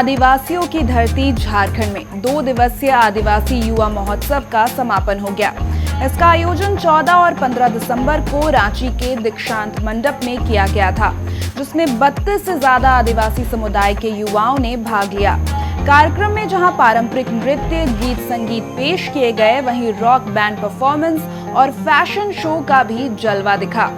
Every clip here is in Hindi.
आदिवासियों की धरती झारखंड में 2 दिवसीय आदिवासी युवा महोत्सव का समापन हो गया। इसका आयोजन 14 और 15 दिसंबर को रांची के दीक्षांत मंडप में किया गया था, जिसमें 32 से ज्यादा आदिवासी समुदाय के युवाओं ने भाग लिया। कार्यक्रम में जहां पारंपरिक नृत्य, गीत संगीत पेश किए गए, वहीं रॉक बैंड परफॉर्मेंस और फैशन शो का भी जलवा दिखा।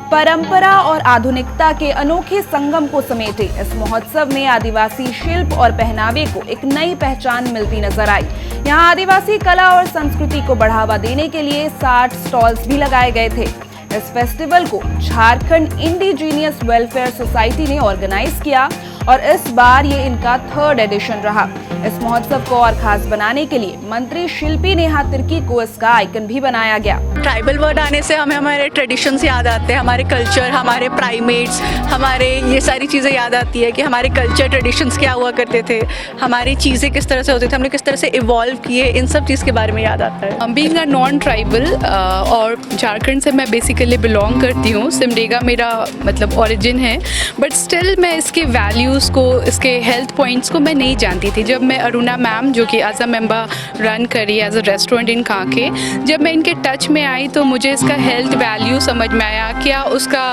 परंपरा और आधुनिकता के अनोखे संगम को समेटे इस महोत्सव में आदिवासी शिल्प और पहनावे को एक नई पहचान मिलती नजर आई। यहाँ आदिवासी कला और संस्कृति को बढ़ावा देने के लिए 60 स्टॉल्स भी लगाए गए थे। इस फेस्टिवल को झारखंड इंडिजीनियस वेलफेयर सोसाइटी ने ऑर्गेनाइज किया और इस बार ये इनका 3rd एडिशन रहा। इस महोत्सव को और खास बनाने के लिए मंत्री शिल्पी नेहा तिर्की को इसका आइकन भी बनाया गया। ट्राइबल वर्ड आने से हमें हमारे ट्रेडिशंस याद आते हैं, हमारे कल्चर, हमारे प्राइमेट्स, हमारे ये सारी चीज़ें याद आती है कि हमारे कल्चर ट्रेडिशंस क्या हुआ करते थे, हमारी चीज़ें किस तरह से होती थी, हमने किस तरह से इवॉल्व किए, इन सब चीज़ के बारे में याद आता है। बीइंग अ नॉन ट्राइबल और झारखंड से मैं बेसिकली बिलोंग करती हूँ, सिमडेगा मेरा मतलब ओरिजिन है, बट स्टिल मैं इसके वैल्यूज़ को, इसके हेल्थ पॉइंट्स को मैं नहीं जानती थी। जब मैं अरुणा मैम, जो कि एज अ मेंबर रन करी as a restaurant in Kanke, जब मैं इनके टच में आई तो मुझे इसका हेल्थ वैल्यू समझ में आया, क्या उसका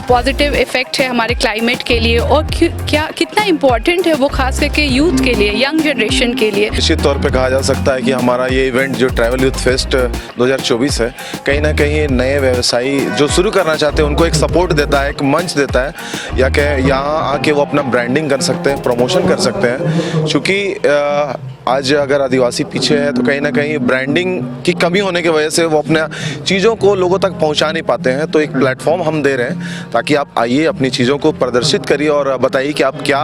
पॉजिटिव इफेक्ट है हमारे क्लाइमेट के लिए और क्या कितना इम्पोर्टेंट है वो, खास करके यूथ के लिए, यंग जनरेशन के लिए। निश्चित तौर पे कहा जा सकता है कि हमारा ये इवेंट जो ट्रैवल यूथ फेस्ट 2024 है, कहीं ना कहीं नए व्यवसायी जो शुरू करना चाहते हैं उनको एक सपोर्ट देता है, एक मंच देता है, या कि यहाँ आके वो अपना ब्रांडिंग कर सकते हैं, प्रमोशन कर सकते हैं। क्योंकि आज अगर आदिवासी पीछे है तो कहीं ना कहीं ब्रांडिंग की कमी होने की वजह से वो अपने चीज़ों को लोगों तक पहुंचा नहीं पाते हैं। तो एक प्लेटफॉर्म हम दे रहे हैं ताकि आप आइए, अपनी चीज़ों को प्रदर्शित करिए और बताइए कि आप क्या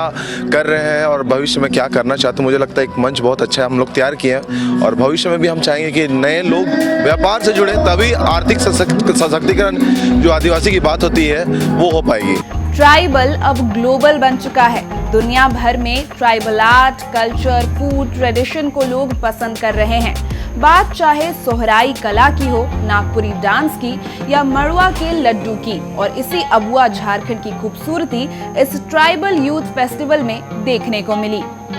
कर रहे हैं और भविष्य में क्या करना चाहते हैं। मुझे लगता है एक मंच बहुत अच्छा है, हम लोग तैयार किए हैं और भविष्य में भी हम चाहेंगे कि नए लोग व्यापार से जुड़े, तभी आर्थिक सशक्तिकरण जो आदिवासी की बात होती है वो हो पाएगी। ट्राइबल अब ग्लोबल बन चुका है। दुनिया भर में tribal art, culture, food, tradition को लोग पसंद कर रहे हैं। बात चाहे सोहराई कला की हो, नागपुरी डांस की या मड़वा के लड्डू की, और इसी अबुआ झारखंड की खूबसूरती इस ट्राइबल यूथ फेस्टिवल में देखने को मिली।